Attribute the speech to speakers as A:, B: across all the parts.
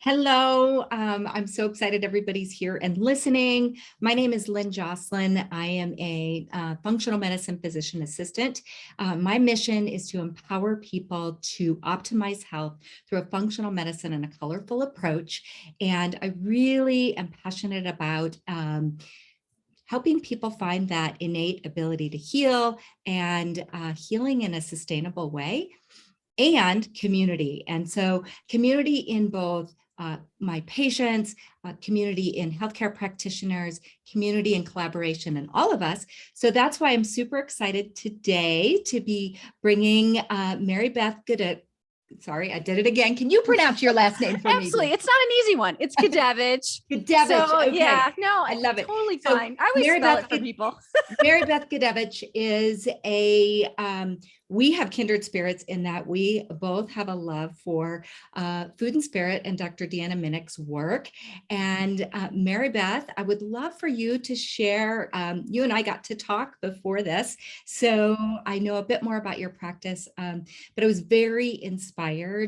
A: Hello, I'm so excited everybody's here and listening. My name is Lynn Jocelyn. I am a functional medicine physician assistant. My mission is to empower people to optimize health through a functional medicine and a colorful approach. And I really am passionate about helping people find that innate ability to heal and healing in a sustainable way, and community. And so community in both my patients, community in healthcare practitioners, community in collaboration, and all of us. So that's why I'm super excited today to be bringing Mary Beth Gudewicz. Sorry, I did it again. Can you pronounce your last name for me?
B: Absolutely. It's not an easy one. It's Gudewicz.
A: Gudewicz.
B: So,
A: okay.
B: Yeah, no,
A: I love it.
B: Totally fine. I always spell it for people.
A: Mary Beth Gudewicz is we have kindred spirits in that we both have a love for food and spirit and Dr. Deanna Minnick's work. And Mary Beth, I would love for you to share, you and I got to talk before this, so I know a bit more about your practice, but I was very inspired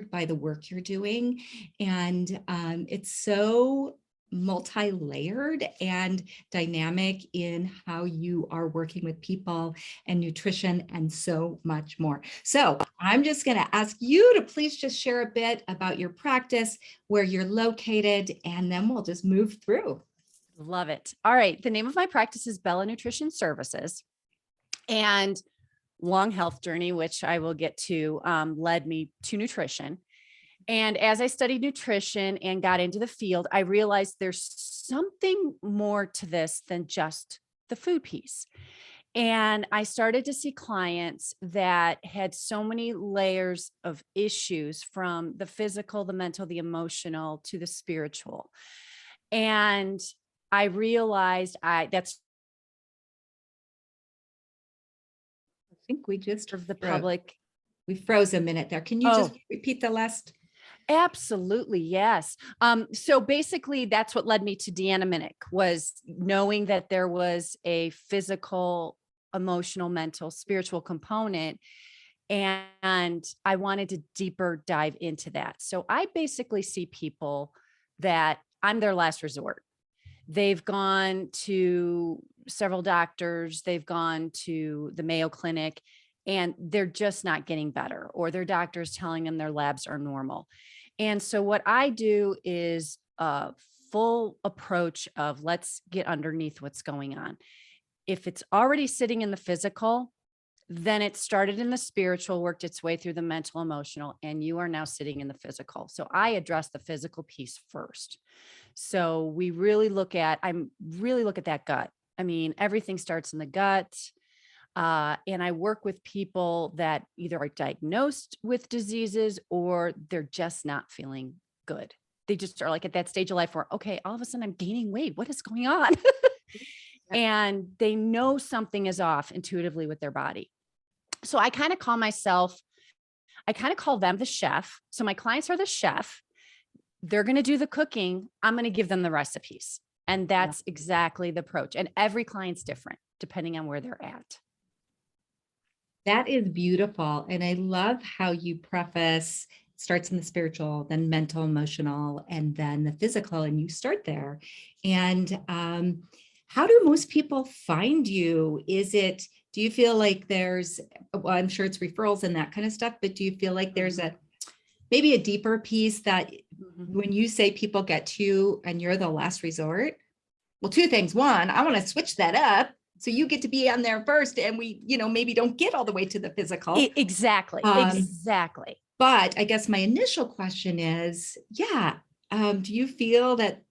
A: by the work you're doing. And it's so multi-layered and dynamic in how you are working with people and nutrition and so much more. So I'm just going to ask you to please just share a bit about your practice, where you're located, and then we'll just move through.
B: Love it. All right. The name of my practice is Bella Nutrition Services, and long health journey, which I will get to, led me to nutrition. And as I studied nutrition and got into the field, I realized there's something more to this than just the food piece. And I started to see clients that had so many layers of issues, from the physical, the mental, the emotional, to the spiritual. And I realized I
A: think we just
B: the public.
A: We froze a minute there. Can you just repeat the last?
B: Absolutely. Yes. So basically that's what led me to Deanna Minnick, was knowing that there was a physical, emotional, mental, spiritual component. And I wanted to deeper dive into that. So I basically see people that I'm their last resort. They've gone to several doctors, they've gone to the Mayo Clinic, and they're just not getting better, or their doctor's telling them their labs are normal. And so what I do is a full approach of let's get underneath what's going on. If it's already sitting in the physical, then it started in the spiritual, worked its way through the mental, emotional, and you are now sitting in the physical. So I address the physical piece first. So we really look at that gut. I mean, everything starts in the gut. And I work with people that either are diagnosed with diseases or they're just not feeling good. They just are like at that stage of life where, okay, all of a sudden I'm gaining weight. What is going on? And they know something is off intuitively with their body. So I kind of call them the chef. So my clients are the chef. They're going to do the cooking. I'm going to give them the recipes. And that's exactly the approach. And every client's different depending on where they're at.
A: That is beautiful. And I love how you preface, it starts in the spiritual, then mental, emotional, and then the physical, and you start there. And how do most people find you? Do you feel like there's, well, I'm sure it's referrals and that kind of stuff, but do you feel like there's maybe a deeper piece that when you say people get to you and you're the last resort? Well, two things. One, I want to switch that up, so you get to be on there first, and we, maybe don't get all the way to the physical.
B: Exactly.
A: But I guess my initial question is, do you feel that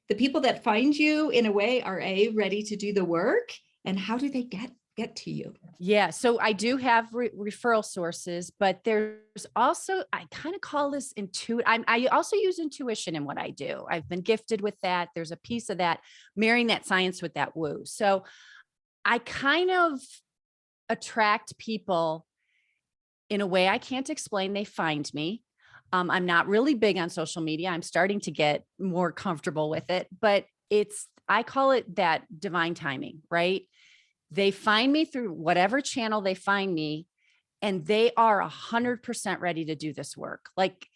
A: the people that find you in a way are ready to do the work, and how do they get to you?
B: Yeah. So I do have referral sources, but there's also, I kind of call this I also use intuition in what I do. I've been gifted with that. There's a piece of that, marrying that science with that woo. So I kind of attract people in a way I can't explain. They find me. I'm not really big on social media. I'm starting to get more comfortable with it, but I call it that divine timing, right? They find me through whatever channel they find me, and they are 100% ready to do this work. Like,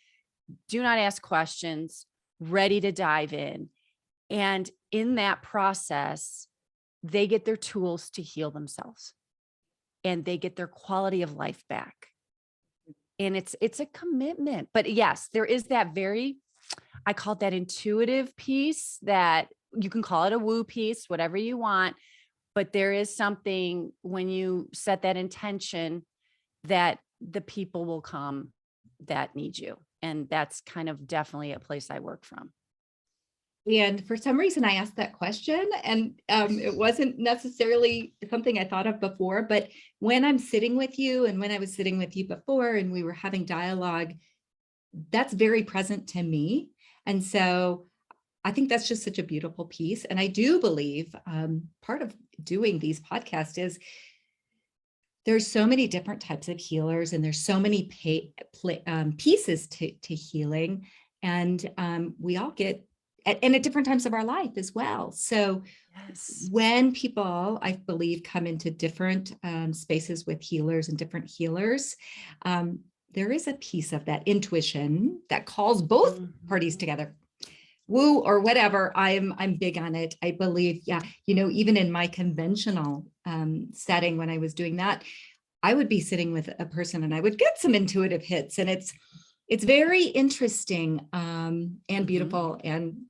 B: do not ask questions. ready to dive in. And in that process, they get their tools to heal themselves and they get their quality of life back. And it's a commitment. But yes, there is that I call it that intuitive piece, that you can call it a woo piece, whatever you want. But there is something when you set that intention that the people will come that need you. And that's kind of definitely a place I work from.
A: And for some reason, I asked that question, and it wasn't necessarily something I thought of before. But when I'm sitting with you, and when I was sitting with you before, and we were having dialogue, that's very present to me. And so I think that's just such a beautiful piece. And I do believe part of doing these podcasts is there's so many different types of healers, and there's so many pieces to healing. And we all get and at different times of our life as well. So
B: Yes.
A: when people, I believe, come into different spaces with healers and different healers, there is a piece of that intuition that calls both parties together. Woo or whatever, I'm big on it. I believe, yeah, even in my conventional setting, when I was doing that, I would be sitting with a person and I would get some intuitive hits, and it's very interesting and beautiful and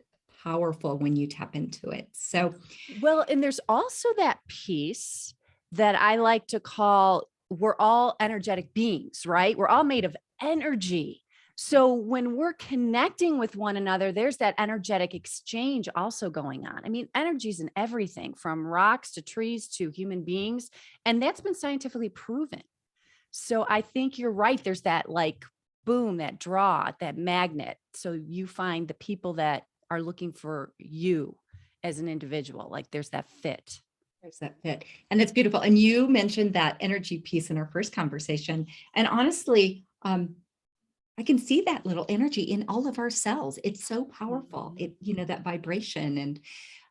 A: powerful when you tap into it. So,
B: well, and there's also that piece that I like to call, we're all energetic beings, right? We're all made of energy. So when we're connecting with one another, there's that energetic exchange also going on. I mean, energy is in everything from rocks to trees to human beings. And that's been scientifically proven. So I think you're right. There's that like, boom, that draw, that magnet. So you find the people that are looking for you as an individual, like there's that fit.
A: there's that fit. And it's beautiful. And you mentioned that energy piece in our first conversation. And honestly, I can see that little energy in all of our cells. It's so powerful. That vibration.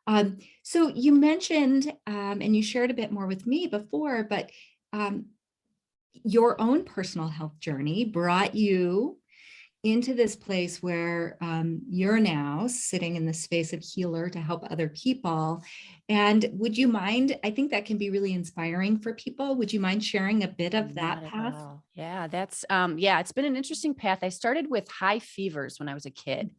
A: And so you mentioned, and you shared a bit more with me before, but your own personal health journey brought you into this place where you're now sitting in the space of healer to help other people. And would you mind, I think that can be really inspiring for people. Would you mind sharing a bit of that path?
B: Yeah, that's, it's been an interesting path. I started with high fevers when I was a kid.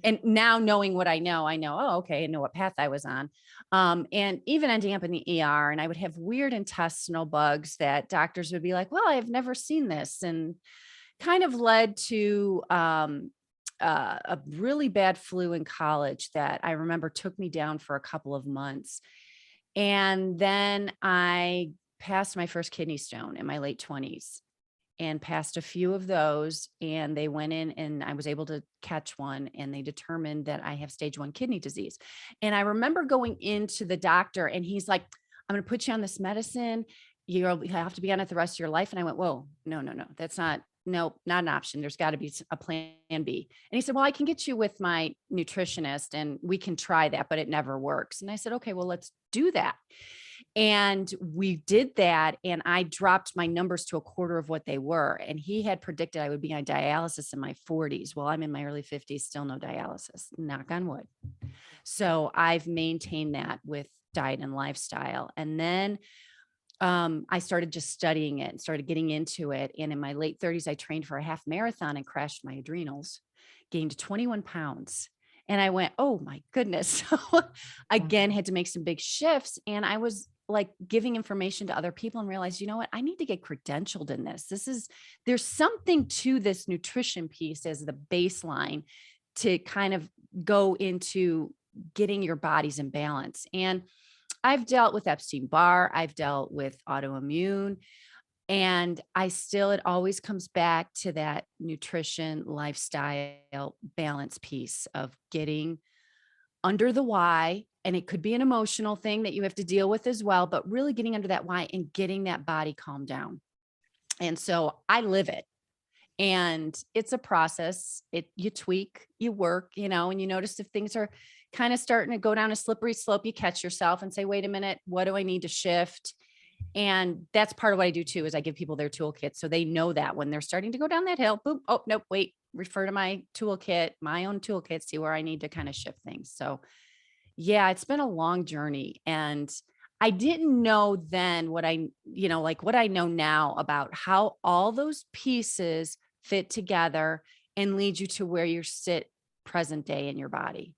B: And now knowing what I know, oh, okay, I know what path I was on. And even ending up in the ER, and I would have weird intestinal bugs that doctors would be like, well, I've never seen this. And kind of led to a really bad flu in college that I remember took me down for a couple of months. And then I passed my first kidney stone in my late 20s and passed a few of those. And they went in and I was able to catch one, and they determined that I have stage 1 kidney disease. And I remember going into the doctor and he's like, I'm going to put you on this medicine. You have to be on it the rest of your life. And I went, whoa, no, that's not an option. There's got to be a plan B. And he said, well, I can get you with my nutritionist and we can try that, but it never works. And I said, okay, well, let's do that. And we did that. And I dropped my numbers to a quarter of what they were. And he had predicted I would be on dialysis in my 40s. Well, I'm in my early 50s, still no dialysis, knock on wood. So I've maintained that with diet and lifestyle. And then I started just studying it and started getting into it. And in my late 30s, I trained for a half marathon and crashed my adrenals, gained 21 pounds. And I went, oh my goodness. So again, had to make some big shifts. And I was like giving information to other people and realized, you know what, I need to get credentialed in this. There's something to this nutrition piece as the baseline to kind of go into getting your bodies in balance. And I've dealt with Epstein-Barr, I've dealt with autoimmune, and it always comes back to that nutrition, lifestyle balance piece of getting under the why. And it could be an emotional thing that you have to deal with as well, but really getting under that why and getting that body calmed down. And so I live it. And it's a process. You tweak, you work, and you notice if things are kind of starting to go down a slippery slope, you catch yourself and say, wait a minute, what do I need to shift? And that's part of what I do too, is I give people their toolkit. So they know that when they're starting to go down that hill, boom, oh, nope, wait, refer to my toolkit, my own toolkit, see where I need to kind of shift things. So yeah, it's been a long journey. And I didn't know then what like what I know now about how all those pieces fit together and lead you to where you sit present day in your body.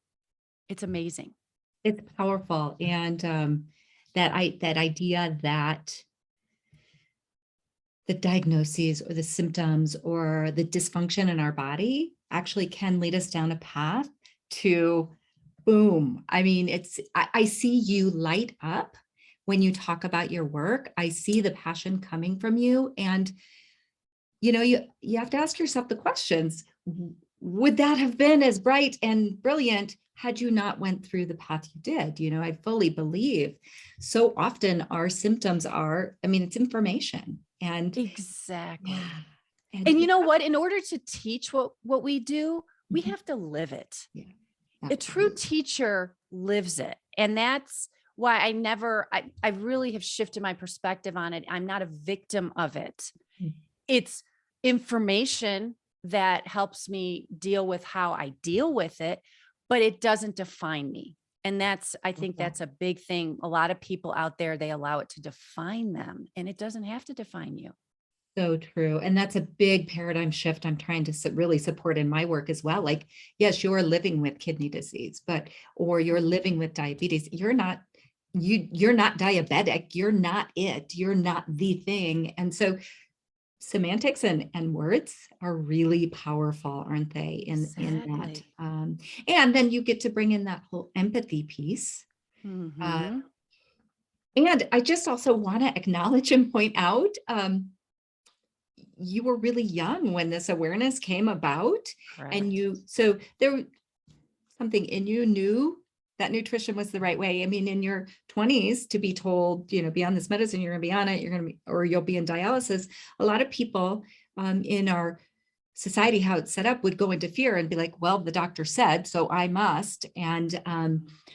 B: It's amazing.
A: It's powerful. And that idea that the diagnoses or the symptoms or the dysfunction in our body actually can lead us down a path to boom. I mean, I see you light up when you talk about your work. I see the passion coming from you. And, you have to ask yourself the questions. Would that have been as bright and brilliant had you not went through the path you did? I fully believe so often our symptoms it's information. And
B: Exactly.
A: yeah.
B: And you know what? In order to teach what we do, we have to live it.
A: Yeah,
B: a true teacher lives it. And that's why I really have shifted my perspective on it. I'm not a victim of it.
A: Mhm.
B: It's information that helps me deal with how I deal with it, but it doesn't define me. And I think that's a big thing. A lot of people out there, they allow it to define them, and it doesn't have to define you.
A: So true. And that's a big paradigm shift I'm trying to really support in my work as well. Like, yes, you're living with kidney disease, or you're living with diabetes. You're not diabetic. You're not it. You're not the thing. And so semantics and words are really powerful, aren't they? In that.
B: Exactly.
A: And then you get to bring in that whole empathy piece.
B: Mm-hmm.
A: And I just also want to acknowledge and point out, you were really young when this awareness came about.
B: Correct.
A: And so there was something in you knew that nutrition was the right way. I mean, in your 20s to be told, be on this medicine, you're going to be on it, or you'll be in dialysis. A lot of people in our society, how it's set up, would go into fear and be like, well, the doctor said, so I must. And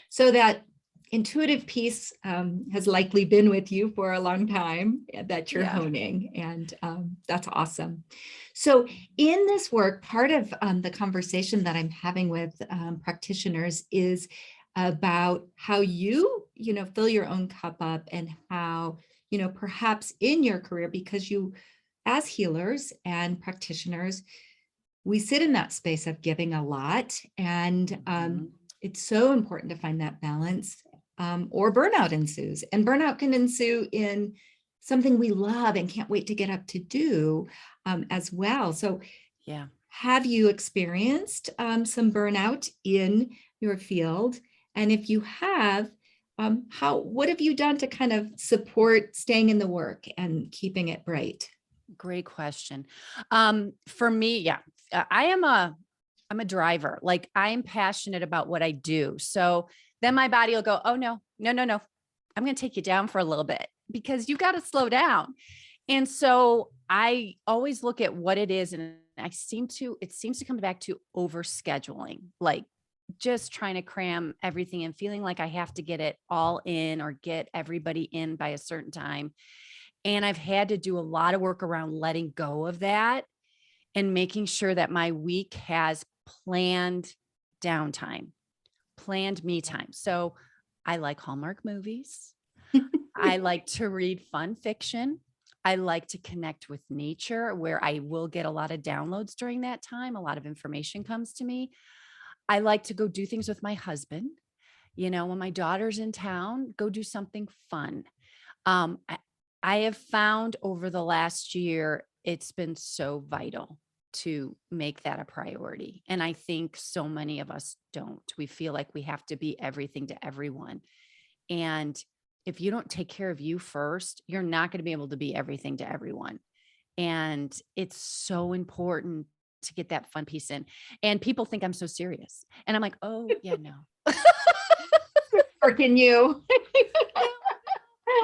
A: so that intuitive piece has likely been with you for a long time that you're honing. And that's awesome. So in this work, part of the conversation that I'm having with practitioners is about how you fill your own cup up, and how, perhaps in your career, because you, as healers and practitioners, we sit in that space of giving a lot. And it's so important to find that balance, or burnout ensues. And burnout can ensue in something we love and can't wait to get up to do as well. So
B: yeah,
A: have you experienced some burnout in your field? And if you have, what have you done to kind of support staying in the work and keeping it bright?
B: great question. For me, I'm a driver. Like, I'm passionate about what I do. So then my body will go, oh no. I'm going to take you down for a little bit because you got to slow down. And so I always look at what it is. And it seems to come back to overscheduling, like just trying to cram everything in, feeling like I have to get it all in or get everybody in by a certain time. And I've had to do a lot of work around letting go of that and making sure that my week has planned downtime, planned me time. So I like Hallmark movies. I like to read fun fiction. I like to connect with nature, where I will get a lot of downloads during that time. A lot of information comes to me. I like to go do things with my husband. When my daughter's in town, go do something fun. I have found over the last year, it's been so vital to make that a priority. And I think so many of us don't. We feel like we have to be everything to everyone. And if you don't take care of you first, you're not going to be able to be everything to everyone. And it's so important to get that fun piece in. And people think I'm so serious. And I'm like, oh, yeah, no.
A: Freaking you.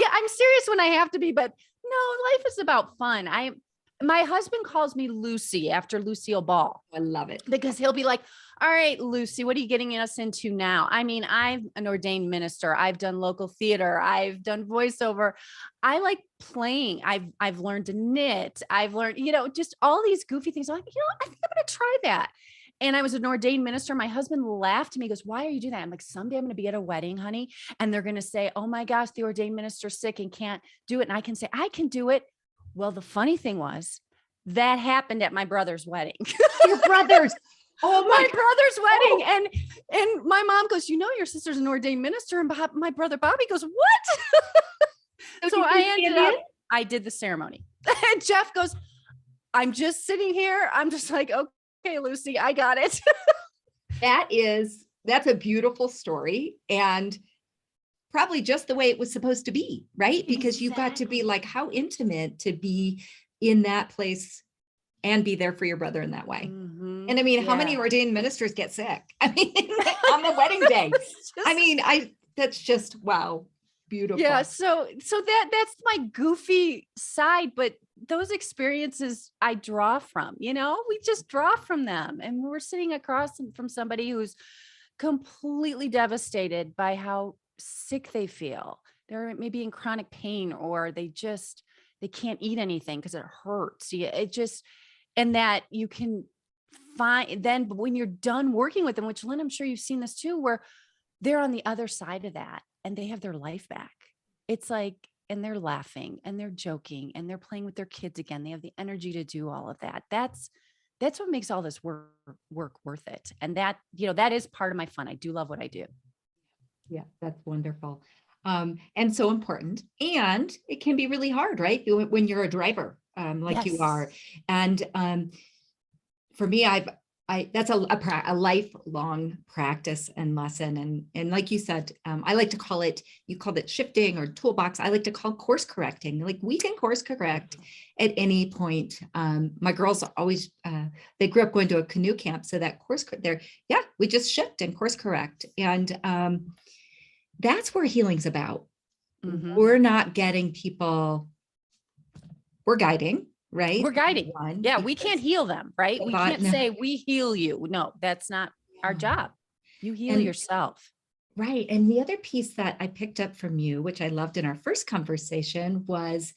B: Yeah, I'm serious when I have to be, but no, life is about fun. my husband calls me Lucy after Lucille Ball.
A: I love it.
B: Because he'll be like, all right, Lucy, what are you getting us into now? I mean, I'm an ordained minister. I've done local theater. I've done voiceover. I like playing. I've learned to knit. I've learned, just all these goofy things. I'm like, I think I'm going to try that. And I was an ordained minister. My husband laughed at me. He goes, why are you doing that? I'm like, someday I'm going to be at a wedding, honey. And they're going to say, oh my gosh, the ordained minister's sick and can't do it. And I can say, I can do it. Well, the funny thing was that happened at my brother's wedding.
A: Your brothers. Oh
B: my brother's wedding. And my mom goes, your sister's an ordained minister. And my brother Bobby goes, what? So I did the ceremony. And Jeff goes, I'm just sitting here. I'm just like, okay, Lucy, I got it.
A: That's a beautiful story. And probably just the way it was supposed to be, right? Because you've got to be like, how intimate to be in that place and be there for your brother in that way. Mm-hmm. And I mean, how many ordained ministers get sick? I mean, on the wedding day. That's just, wow, beautiful.
B: Yeah. So that's my goofy side, but those experiences I draw from, we just draw from them. And we're sitting across from somebody who's completely devastated by how sick they feel. They're maybe in chronic pain, or they can't eat anything because it hurts. And that you can find then when you're done working with them, which Lynn, I'm sure you've seen this too, where they're on the other side of that and they have their life back. It's like, and they're laughing and they're joking and they're playing with their kids again. They have the energy to do all of that. That's what makes all this work worth it. And that, that is part of my fun. I do love what I do.
A: Yeah, that's wonderful. And so important. And it can be really hard, right? When you're a driver, like you are. And for me, that's a lifelong practice and lesson. And like you said, I like to call it, you called it shifting or toolbox. I like to call course correcting. Like we can course correct at any point. My girls always, they grew up going to a canoe camp. So that we just shift and course correct. And that's where healing's about. Mm-hmm. We're not getting people, we're guiding, right?
B: We're guiding. Yeah, we can't heal them, right? We can't say we heal you. No, that's not our job. You heal yourself.
A: Right. And the other piece that I picked up from you, which I loved in our first conversation, was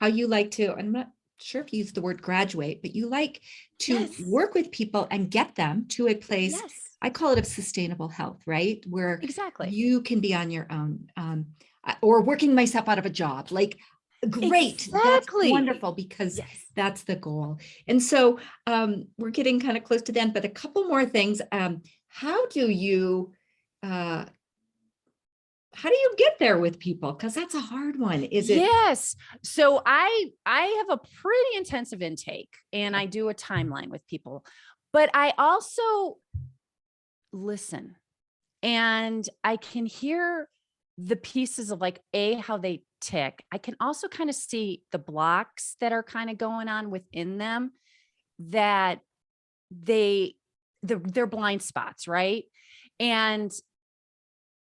A: how you like to, I'm not sure if you use the word graduate, but you like to work with people and get them to a place. Yes. I call it a sustainable health, right? Where you can be on your own, or working myself out of a job. Like, great. That's wonderful, because that's the goal. And so we're getting kind of close to the end, but a couple more things. How do you get there with people? Because that's a hard one. Is it?
B: Yes. So I have a pretty intensive intake and I do a timeline with people, but I also listen, and I can hear the pieces of like how they tick. I can also kind of see the blocks that are kind of going on within them, that they're blind spots, right? And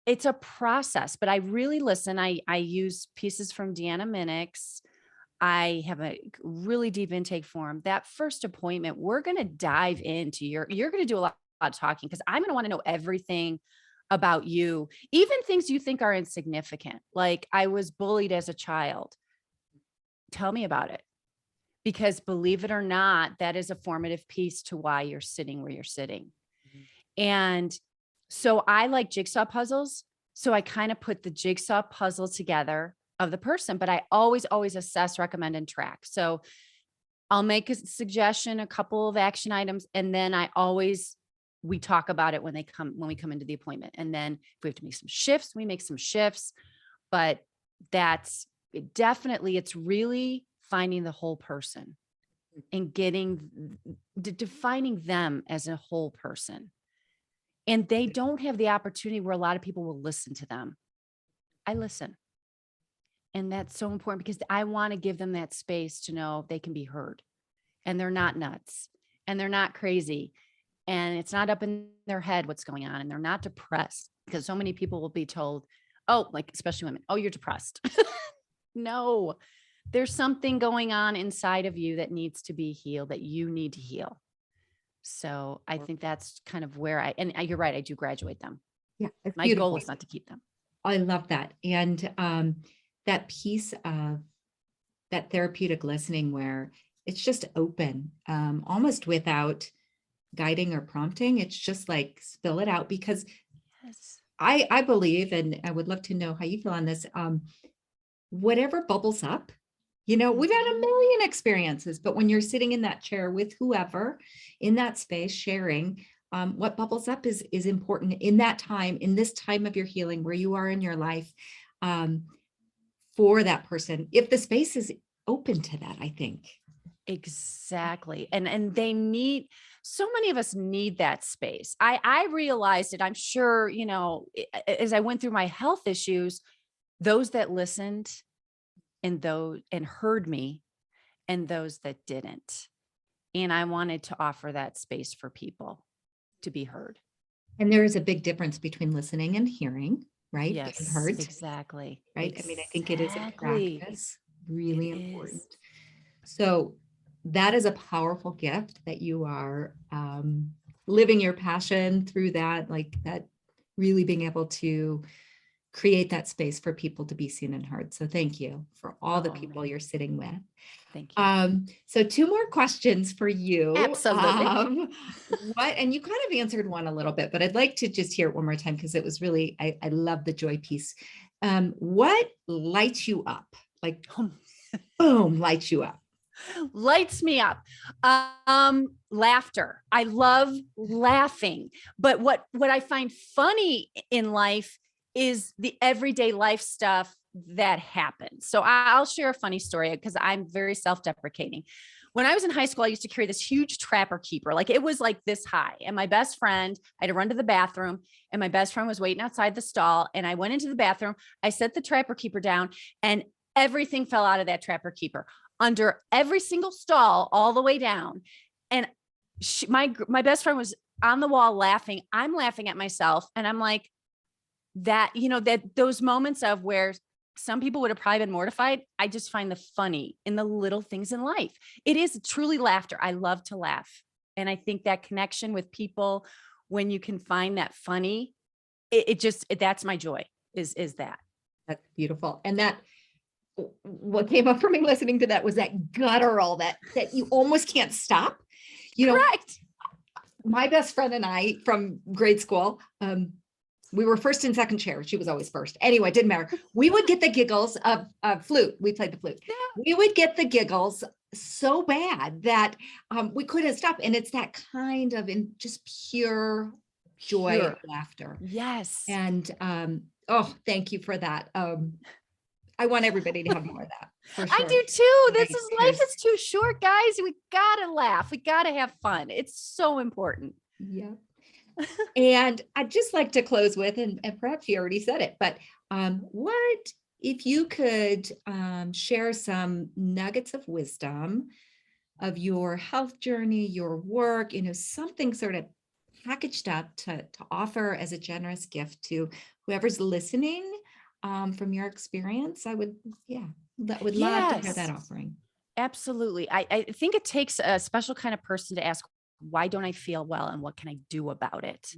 B: it's a process, but I really listen. I use pieces from Deanna Minnick's. I have a really deep intake form. That first appointment, we're going to dive into you're going to do a lot of talking, because I'm going to want to know everything about you, even things you think are insignificant. Like, I was bullied as a child. Tell me about it. Because believe it or not, that is a formative piece to why you're sitting where you're sitting. Mm-hmm. And so I like jigsaw puzzles. So I kind of put the jigsaw puzzle together of the person, but I always assess, recommend, and track. So I'll make a suggestion, a couple of action items, and then we talk about it when we come into the appointment. And then if we have to make some shifts, we make some shifts, but it's really finding the whole person and defining them as a whole person. And they don't have the opportunity where a lot of people will listen to them. I listen. And that's so important, because I want to give them that space to know they can be heard, and they're not nuts, and they're not crazy, and it's not up in their head what's going on, and they're not depressed, because so many people will be told, oh, like especially women, oh, you're depressed. No, there's something going on inside of you that needs to be healed, that you need to heal. So I think that's kind of where and you're right, I do graduate them.
A: Yeah, it's
B: My
A: beautiful.
B: goal is not to keep them.
A: I love that. And that piece of that therapeutic listening where it's just open, almost without guiding or prompting. It's just like spill it out, because
B: Yes.
A: I believe, and I would love to know how you feel on this, whatever bubbles up, we've had a million experiences, but when you're sitting in that chair with whoever in that space sharing, what bubbles up is important in that time, in this time of your healing, where you are in your life, for that person, if the space is open to that, I think.
B: Exactly. And they need, so many of us need that space. I realized it, I'm sure, as I went through my health issues, those that listened and heard me and those that didn't. And I wanted to offer that space for people to be heard.
A: And there is a big difference between listening and hearing, right? Being
B: Yes,
A: heard,
B: exactly.
A: right?
B: Exactly.
A: I mean, I think it is a practice, really
B: It
A: important.
B: is.
A: So that is a powerful gift that you are living your passion through that, like that, really being able to create that space for people to be seen and heard. So thank you for all the people you're sitting with.
B: Thank you.
A: So 2 more questions for you.
B: Absolutely.
A: And you kind of answered one a little bit, but I'd like to just hear it one more time, because it was really, I love the joy piece. What lights you up? Like, boom, lights you up.
B: Lights me up. Laughter. I love laughing. But what I find funny in life is the everyday life stuff that happens. So I'll share a funny story because I'm very self-deprecating. When I was in high school, I used to carry this huge trapper keeper. Like, it was like this high. And my best friend, I had to run to the bathroom, and my best friend was waiting outside the stall. And I went into the bathroom. I set the trapper keeper down, and everything fell out of that trapper keeper under every single stall all the way down. And my best friend was on the wall laughing. I'm laughing at myself. And I'm like, that those moments of where some people would have probably been mortified, I just find the funny in the little things in life. It is truly laughter. I love to laugh. And I think that connection with people, when you can find that funny, that's my joy, is that.
A: That's beautiful. And that, what came up for me listening to that was that guttural, that you almost can't stop.
B: Correct.
A: My best friend and I from grade school, we were first and second chair. She was always first. Anyway, it didn't matter. We would get the giggles of flute. We played the flute. Yeah. We would get the giggles so bad that we couldn't stop. And it's that kind of just pure joy and laughter.
B: Yes.
A: And thank you for that. I want everybody to have more of that. For sure.
B: I do too. Life is too short, guys. We gotta laugh. We gotta have fun. It's so important.
A: Yeah. And I'd just like to close with, and perhaps you already said it, but what if you could share some nuggets of wisdom of your health journey, your work, something sort of packaged up to offer as a generous gift to whoever's listening, from your experience? I would love to hear that offering.
B: Absolutely. I think it takes a special kind of person to ask, why don't I feel well and what can I do about it?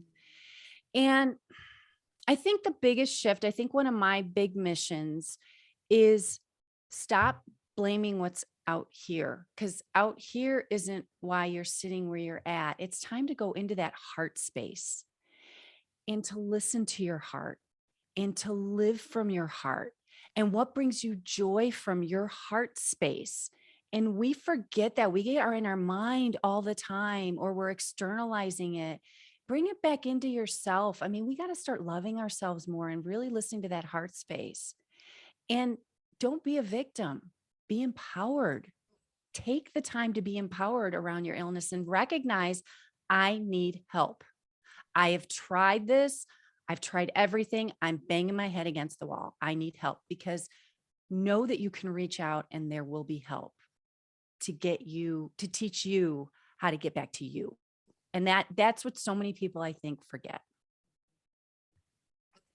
B: And I think the biggest shift, I think one of my big missions is stop blaming what's out here, because out here isn't why you're sitting where you're at. It's time to go into that heart space and to listen to your heart and to live from your heart and what brings you joy from your heart space. And we forget that we are in our mind all the time, or we're externalizing it. Bring it back into yourself. I mean, we got to start loving ourselves more and really listening to that heart space. And don't be a victim, be empowered. Take the time to be empowered around your illness and recognize, I need help. I have tried this. I've tried everything. I'm banging my head against the wall. I need help, because know that you can reach out and there will be help to teach you how to get back to you. And that's what so many people, I think, forget.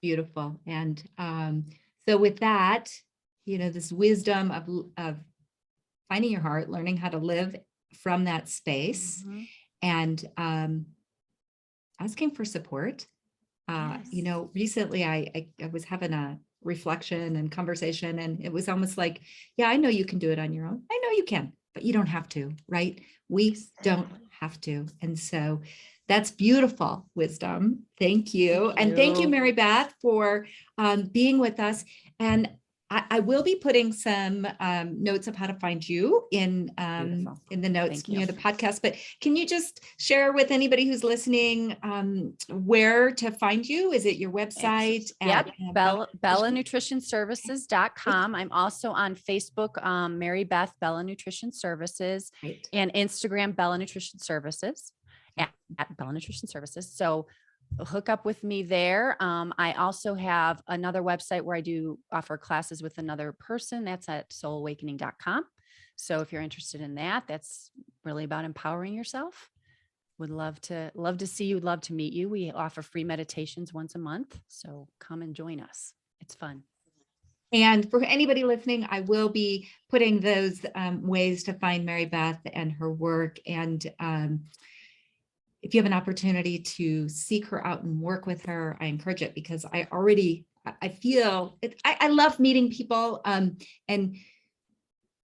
A: Beautiful. And so with that, this wisdom of finding your heart, learning how to live from that space,
B: Mhm.
A: and asking for support.
B: Yes.
A: Recently I was having a reflection and conversation, and it was almost like, yeah, I know you can do it on your own. I know you can, but you don't have to, right? We don't
B: Exactly.
A: have to. And so that's beautiful wisdom. Thank you.
B: Thank
A: And thank you,
B: you.
A: Mary Beth, for being with us. And I will be putting some notes of how to find you
B: Beautiful.
A: in the notes
B: Thank you.
A: near the podcast. But can you just share with anybody who's listening where to find you? Is it your website?
B: Yep.
A: Bella
B: BellaNutritionServices.com. I'm also on Facebook, Mary Beth Bella Nutrition Services,
A: Right.
B: and Instagram, Bella Nutrition Services at Bella Nutrition Services. So hook up with me there. I also have another website where I do offer classes with another person. That's at soulawakening.com. So if you're interested in that, that's really about empowering yourself. Would love to see you, love to meet you. We offer free meditations once a month. So come and join us. It's fun.
A: And for anybody listening, I will be putting those ways to find Mary Beth and her work. And if you have an opportunity to seek her out and work with her, I encourage it, because I feel it. I love meeting people and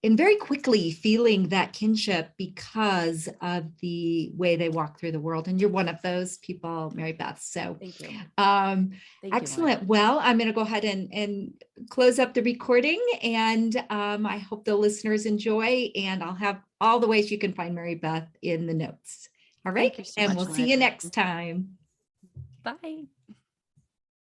A: very quickly feeling that kinship because of the way they walk through the world. And you're one of those people, Mary Beth. So
B: Thank you. Thank you,
A: excellent.
B: Lauren.
A: Well, I'm going to go ahead and close up the recording, and I hope the listeners enjoy, and I'll have all the ways you can find Mary Beth in the notes. All right.
B: Thank you so
A: And
B: much,
A: we'll see
B: Lynn.
A: you next time.
B: Bye.